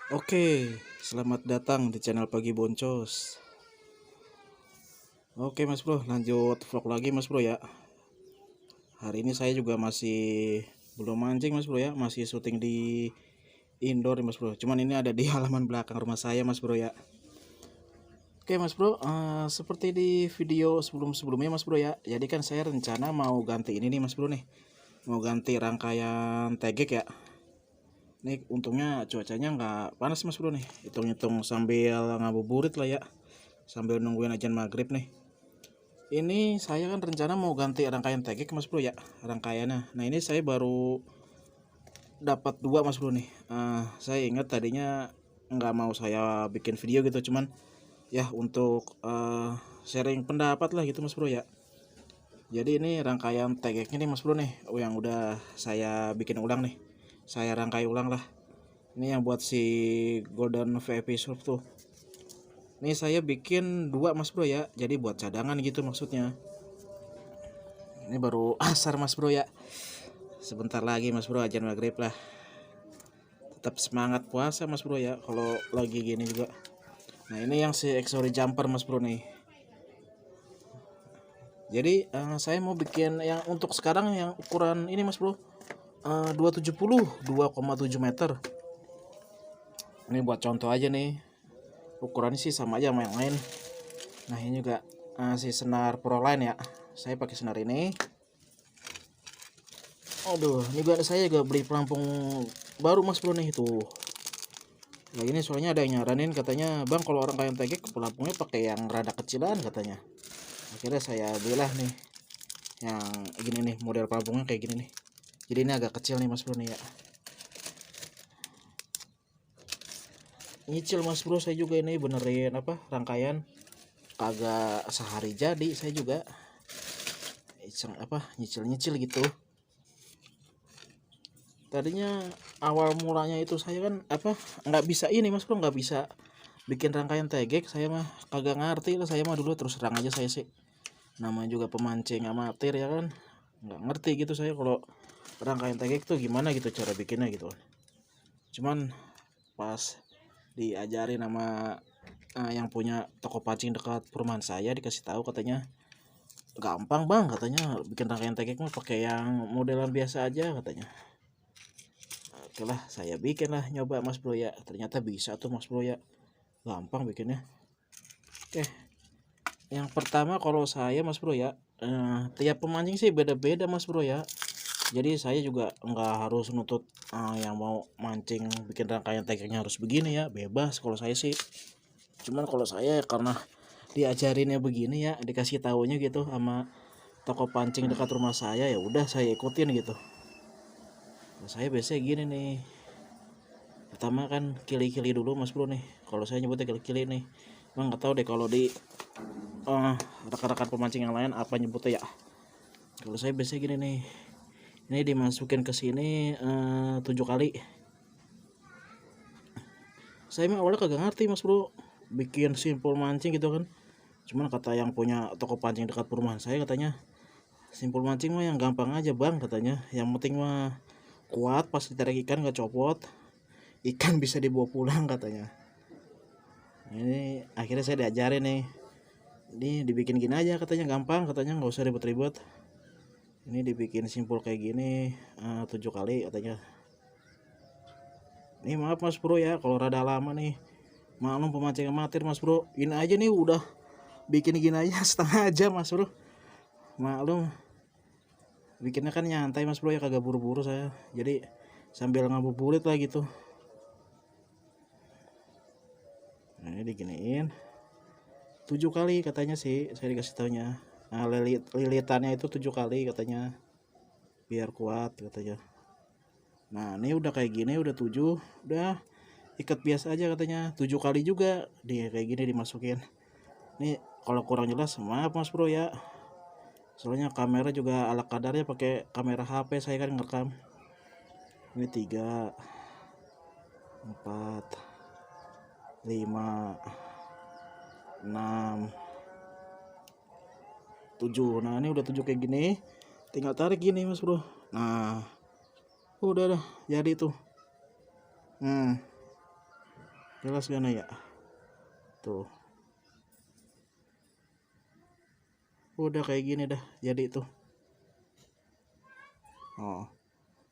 Oke, selamat datang di channel Pagi Boncos. Oke Mas Bro, lanjut vlog lagi Mas Bro ya. Hari ini saya juga masih belum mancing Mas Bro ya, masih syuting di indoor Mas Bro. Cuman ini ada di halaman belakang rumah saya Mas Bro ya. Oke Mas Bro, seperti di video sebelumnya Mas Bro ya. Jadi kan saya rencana mau ganti ini nih Mas Bro nih. Mau ganti rangkaian tegek ya. Ini untungnya cuacanya nggak panas Mas Bro nih. Hitung-hitung sambil ngabuburit lah ya, sambil nungguin ajan maghrib nih. Ini saya kan rencana mau ganti rangkaian tegek Mas Bro ya, rangkaiannya. Nah ini saya baru dapat dua Mas Bro nih. Saya ingat tadinya nggak mau saya bikin video gitu, cuman ya untuk sharing pendapat lah gitu Mas Bro ya. Jadi ini rangkaian tegeknya nih Mas Bro nih, yang udah saya bikin ulang nih. Saya rangkai ulang lah. Ini yang buat si Golden VIP Surf tuh. Ini saya bikin dua Mas Bro ya, jadi buat cadangan gitu maksudnya. Ini baru asar Mas Bro ya. Sebentar lagi Mas Bro ajan maghrib lah. Tetap semangat puasa Mas Bro ya kalau lagi gini juga. Nah ini yang si Exory Jumper Mas Bro nih. Jadi saya mau bikin yang untuk sekarang yang ukuran ini Mas Bro, 270 2,7 meter. Ini buat contoh aja nih. Ukurannya sih sama aja sama yang lain. Nah ini juga si senar Proline ya. Saya pakai senar ini. Aduh, ini juga saya juga beli pelampung baru Mas Bro nih tuh. Nah ini soalnya ada yang nyaranin katanya, bang kalau orang kayak tegek pelampungnya pakai yang rada kecilan katanya. Akhirnya saya belilah nih yang gini nih, model pelampungnya kayak gini nih. Jadi ini agak kecil nih Mas Bro nih ya. Nyicil Mas Bro saya juga ini benerin apa rangkaian, kagak sehari jadi saya juga iseng apa nyicil gitu. Tadinya awal mulanya itu saya kan apa nggak bisa ini Mas Bro, nggak bisa bikin rangkaian tegek. Saya mah kagak ngerti lah, saya mah dulu terus terang aja saya sih, namanya juga pemancing amatir ya kan, nggak ngerti gitu saya kalau rangkaian tegek tuh gimana gitu cara bikinnya gitu. Cuman pas diajarin sama yang punya toko pancing dekat perumahan saya, dikasih tahu katanya gampang bang katanya, bikin rangkaian tegek mah pakai yang modelan biasa aja katanya. Oke lah saya bikin lah, nyoba Mas Bro ya, ternyata bisa tuh Mas Bro ya, gampang bikinnya. Oke, yang pertama kalau saya Mas Bro ya, tiap pemancing sih beda-beda Mas Bro ya. Jadi saya juga nggak harus nutut yang mau mancing bikin rangkaian tegeknya harus begini ya, bebas kalau saya sih. Cuman kalau saya karena diajarinnya begini ya, dikasih tahunya gitu sama toko pancing dekat rumah saya, ya udah saya ikutin gitu. Nah, saya biasanya gini nih. Pertama kan kili-kili dulu Mas Bro nih. Kalau saya nyebutnya kili-kili nih. Emang nggak tahu deh kalau di rekan-rekan pemancing yang lain apa nyebutnya ya. Kalau saya biasanya gini nih. Ini dimasukin ke sini 7 kali. Saya mah awalnya kagak ngerti Mas Bro, bikin simpul mancing gitu kan. Cuman kata yang punya toko pancing dekat perumahan saya katanya, simpul mancing mah yang gampang aja bang katanya. Yang penting mah kuat, pas ditarik ikan gak copot, ikan bisa dibawa pulang katanya. Ini akhirnya saya diajarin nih, ini dibikin gini aja katanya, gampang katanya, nggak usah ribet-ribet. Ini dibikin simpul kayak gini 7 kali katanya. Ini maaf Mas Bro ya kalau rada lama nih, maklum pemancing amatir Mas Bro. Ini aja nih udah bikin gini aja setengah jam Mas Bro, maklum bikinnya kan nyantai Mas Bro ya, kagak buru-buru saya, jadi sambil ngabuburit lah gitu. Nah ini diginiin 7 kali katanya sih, saya dikasih taunya. Nah lilitannya itu 7 kali katanya biar kuat katanya. Nah ini udah kayak gini, udah 7, udah ikat biasa aja katanya. 7 kali juga di kayak gini dimasukin. Ini kalau kurang jelas maaf Mas Bro ya, soalnya kamera juga ala kadarnya, pakai kamera HP saya kan ngerekam. Ini 3 4 5 6 7. Nah ini udah 7 kayak gini, tinggal tarik gini Mas Bro. Nah udah dah jadi tuh. Jelas gak nih ya? Tuh. Udah kayak gini dah jadi tuh. Oh,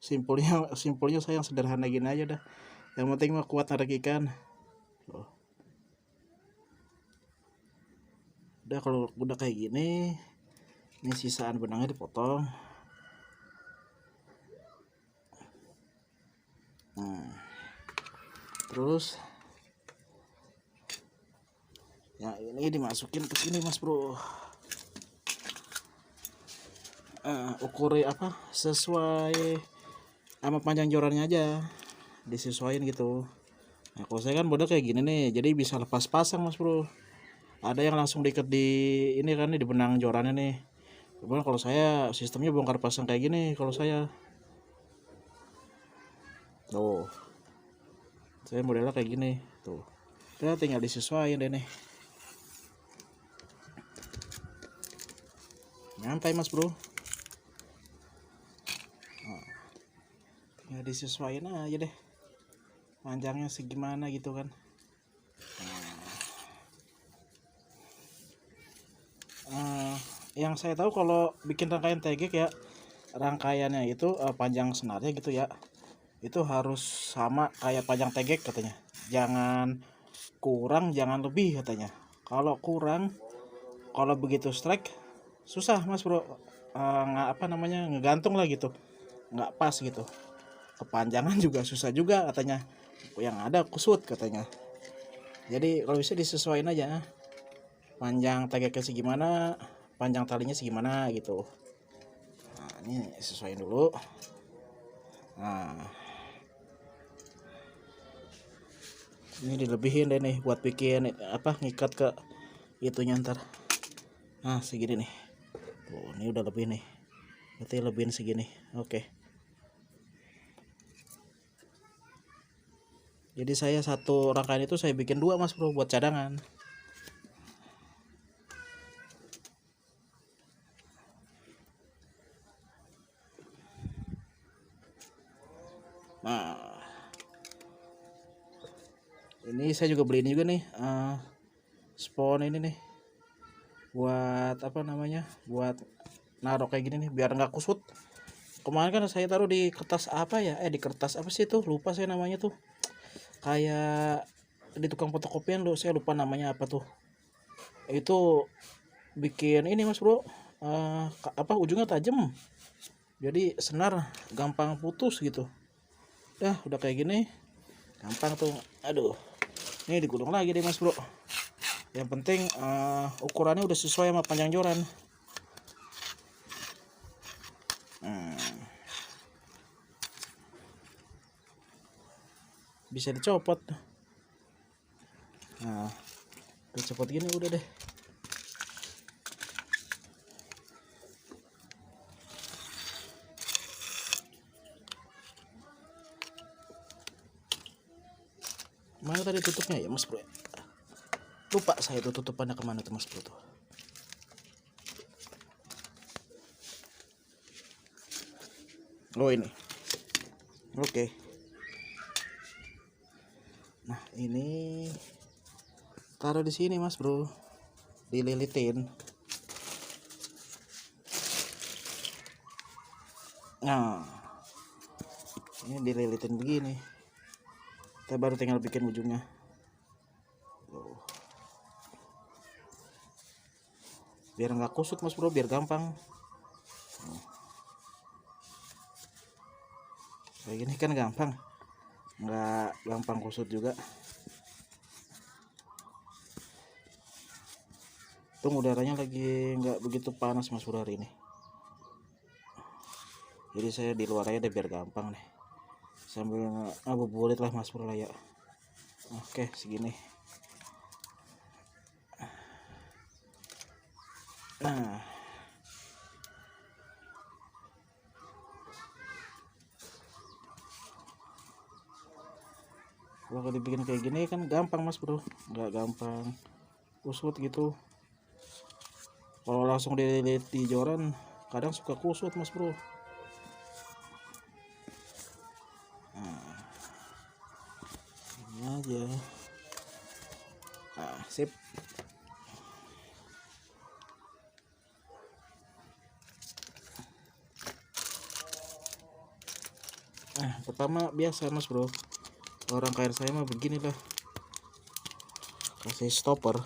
simpulnya saya yang sederhana gini aja dah. Yang penting mah kuat narik ikan. Tuh. Udah kalau udah kayak gini, ini sisaan benangnya dipotong. Terus ya ini dimasukin ke sini mas bro. Ukur apa sesuai sama panjang jorannya aja, disesuaikan gitu. Nah kalau saya kan model kayak gini nih, jadi bisa lepas pasang mas bro. Ada yang langsung diikat di ini kan, di benang jorannya nih. Cuman kalau saya sistemnya bongkar pasang kayak gini. Kalau saya tuh, saya modelnya kayak gini tuh. Udah tinggal disesuaikan deh nih. Nyantai mas bro. Ya disesuaikan aja deh panjangnya segimana gitu kan. Yang saya tahu kalau bikin rangkaian tegek ya, rangkaiannya itu panjang senarnya gitu ya, itu harus sama kayak panjang tegek katanya, jangan kurang jangan lebih katanya. Kalau kurang, kalau begitu strike susah mas bro, nggak apa namanya ngegantung lah gitu, nggak pas gitu. Kepanjangan juga susah juga katanya, yang ada kusut katanya. Jadi kalau bisa disesuaikan aja, panjang tegeknya segimana, panjang talinya segimana gitu. Nah ini sesuaiin dulu. Nah ini dilebihin deh nih buat bikin apa, ngikat ke itunya ntar. Nah segini nih tuh, ini udah lebih nih, berarti lebihin segini. Oke. Jadi saya satu rangkaian itu saya bikin dua mas bro buat cadangan. Nah ini saya juga beli ini juga nih, spon ini nih, buat apa namanya, buat naruh kayak gini nih biar nggak kusut. Kemarin kan saya taruh di kertas apa ya, di kertas apa sih tuh, lupa saya namanya tuh, kayak di tukang fotokopian loh, saya lupa namanya apa tuh. Itu bikin ini mas bro, apa ujungnya tajam, jadi senar gampang putus gitu. Udah kayak gini gampang tuh. Aduh, ini digulung lagi deh mas bro. Yang penting ukurannya udah sesuai sama panjang joran. Bisa dicopot. Nah dicopot gini udah deh. Mana tadi tutupnya ya mas bro, lupa saya tuh tutupannya kemana tuh mas bro tuh. Oh ini. Oke. Nah ini taruh di sini mas bro, dililitin. Nah ini dililitin begini, kita baru tinggal bikin ujungnya. Biar nggak kusut mas bro, biar gampang. Kayak gini kan gampang, nggak gampang kusut juga. Tung udaranya lagi nggak begitu panas mas bro hari ini, jadi saya di luar aja deh biar gampang nih, sambil ngabuburit lah mas bro lah ya. Oke segini. Nah kalau dibikin kayak gini kan gampang mas bro, nggak gampang kusut gitu. Kalau langsung dililit di joran kadang suka kusut mas bro. Nah ini aja. Nah, sip. Nah, pertama biasa mas bro, orang kayak saya mah beginilah, kasih stopper.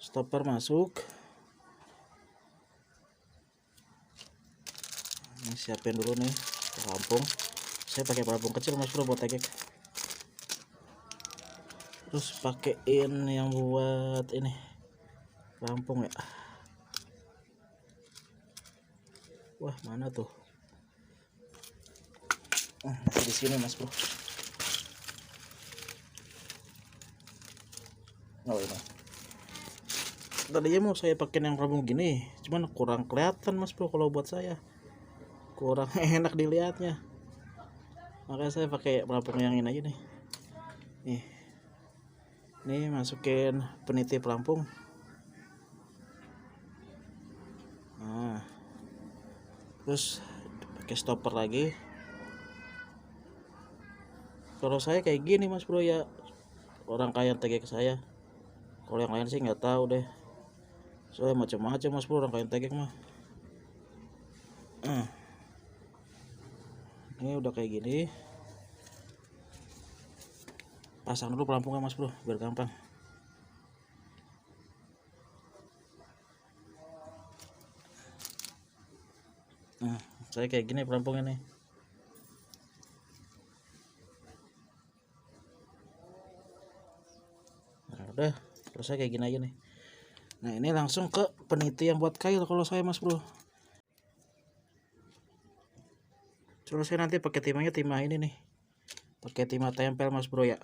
Stopper masuk. Ini siapin dulu nih pelampung. Saya pakai pelampung kecil mas bro buat tegek. Terus pakein yang buat ini pelampung ya. Wah mana tuh? Masih di sini mas bro. Oh ini. Tadinya mau saya pakai yang pelampung gini, cuman kurang kelihatan mas bro kalau buat saya. Kurang enak dilihatnya. Makanya saya pakai pelampung yang ini aja nih. Nih masukin peniti pelampung. Nah, terus pakai stopper lagi. Kalau saya kayak gini mas bro ya, orang kaya tegek saya. Kalau yang lain sih nggak tahu deh. Soalnya macam-macam mas bro orang kaya tegek mah. Ini udah kayak gini. Pasang dulu pelampungnya mas bro biar gampang. Nah, saya kayak gini pelampungnya nih. Nah, udah selesai kayak gini aja nih. Nah, ini langsung ke peniti yang buat kail kalau saya mas bro. Terus saya nanti pakai timahnya timah ini nih. Pakai timah tempel mas bro ya.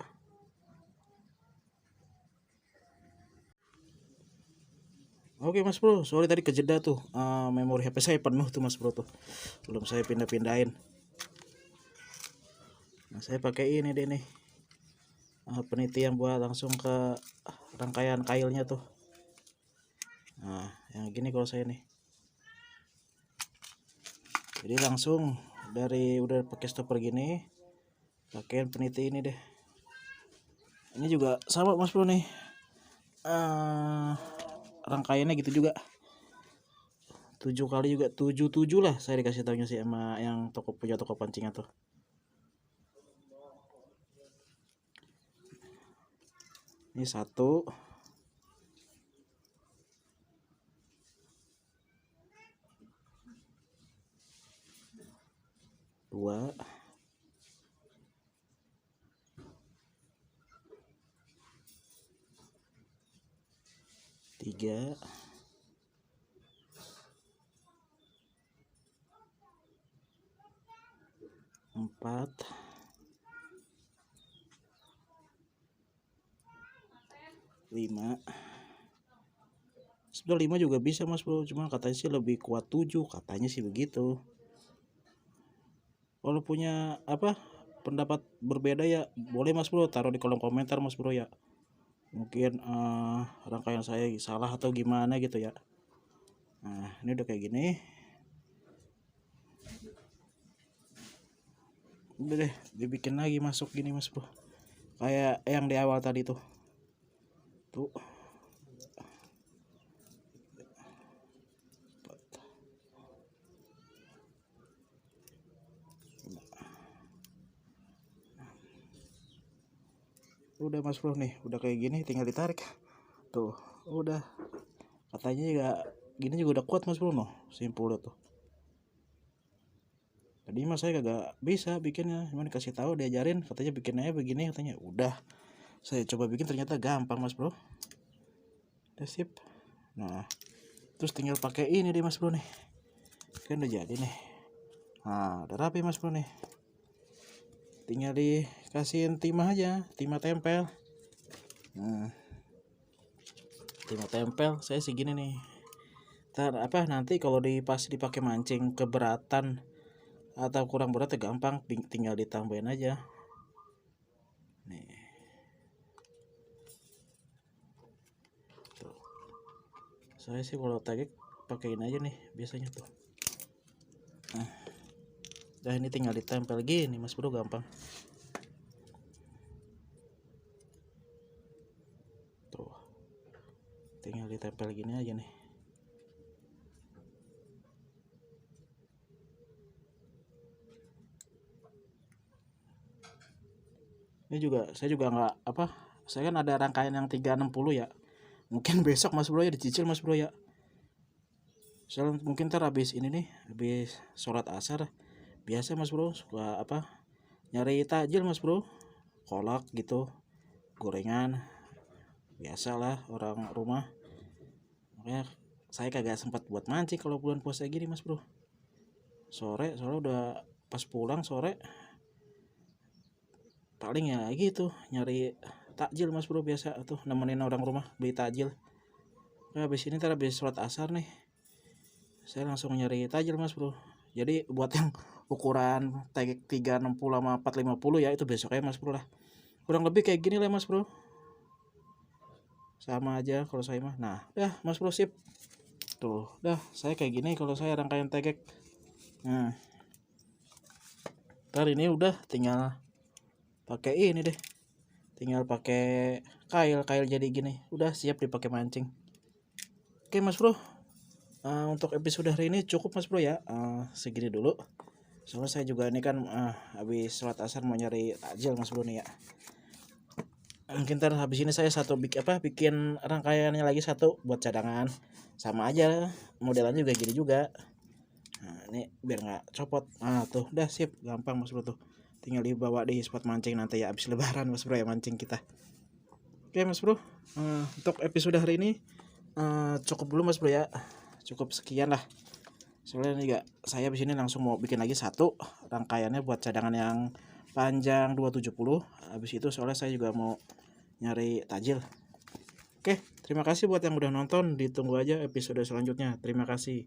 Oke mas bro, sorry tadi kejeda tuh, memori HP saya penuh tuh mas bro tuh, belum saya pindah-pindahin. Nah saya pakai ini deh nih, peniti yang buat langsung ke rangkaian kailnya tuh. Nah yang gini kalau saya nih, jadi langsung dari udah pakai stopper gini, pakai peniti ini deh. Ini juga sama mas bro nih, rangkaiannya gitu juga, 7 kali juga, 7 lah saya dikasih tahunya sih sama yang punya toko pancingnya tuh. Ini 1, 2, 3, 4, 5. Sebenarnya 5 juga bisa mas bro, cuma katanya sih lebih kuat 7, katanya sih begitu. Kalau punya apa pendapat berbeda ya boleh mas bro, taruh di kolom komentar mas bro ya. Mungkin rangkaian saya salah atau gimana gitu ya. Nah ini udah kayak gini, udah deh dibikin lagi masuk gini mas bro, kayak yang di awal tadi tuh. Udah mas bro nih, udah kayak gini tinggal ditarik tuh, udah. Katanya juga gini juga udah kuat mas bro, noh simpulnya tuh. Tadi mas saya kagak bisa bikinnya, cuman dikasih tahu diajarin, katanya bikinnya begini, katanya udah saya coba bikin ternyata gampang mas bro. Udah sip. Nah terus tinggal pakai ini deh mas bro nih, kan udah jadi nih. Nah udah rapi mas bro nih, tinggal dikasihin timah aja, timah tempel. Nah timah tempel saya segini nih. Ntar apa nanti kalau pas dipakai mancing keberatan atau kurang berat ya gampang, tinggal ditambahin aja nih. Tuh. Saya sih kalau tegek pakein aja nih biasanya tuh. Nah ini tinggal ditempel gini mas bro, gampang tuh, tinggal ditempel gini aja nih. Ini juga saya juga nggak apa, saya kan ada rangkaian yang 360 ya, mungkin besok mas bro ya dicicil mas bro ya. Soalnya mungkin ntar habis ini nih, habis sholat asar biasa mas bro suka apa nyari takjil mas bro, kolak gitu, gorengan, biasalah orang rumah. Makanya saya kagak sempat buat mancing kalau bulan puasa gini mas bro. Sore soalnya udah pas pulang sore paling ya gitu nyari takjil mas bro, biasa tuh nemenin orang rumah beli takjil. Nah, habis ini ntar habis sholat asar nih saya langsung nyari takjil mas bro. Jadi buat yang ukuran tegek 360 sama 450 ya itu besoknya mas bro lah, kurang lebih kayak gini lah mas bro, sama aja kalau saya mah. Nah dah mas bro, sip tuh, dah saya kayak gini kalau saya rangkaian tegek. Ntar ini udah tinggal pakai ini deh, tinggal pakai kail jadi gini, udah siap dipakai mancing. Oke mas bro, untuk episode hari ini cukup mas bro ya, segini dulu. Soalnya saya juga ini kan habis sholat asar mau nyari takjil mas bro nih ya. Mungkin ntar habis ini saya bikin rangkaiannya lagi satu buat cadangan, sama aja modelannya juga gini juga. Nah ini biar nggak copot. Tuh udah sip, gampang mas bro tuh, tinggal dibawa di spot mancing nanti ya habis lebaran mas bro ya mancing kita. Oke mas bro, untuk episode hari ini cukup dulu mas bro ya, cukup sekian lah. Soalnya juga saya di sini langsung mau bikin lagi satu rangkaiannya buat cadangan yang panjang 270. Habis itu soalnya saya juga mau nyari takjil. Oke, terima kasih buat yang udah nonton, ditunggu aja episode selanjutnya. Terima kasih.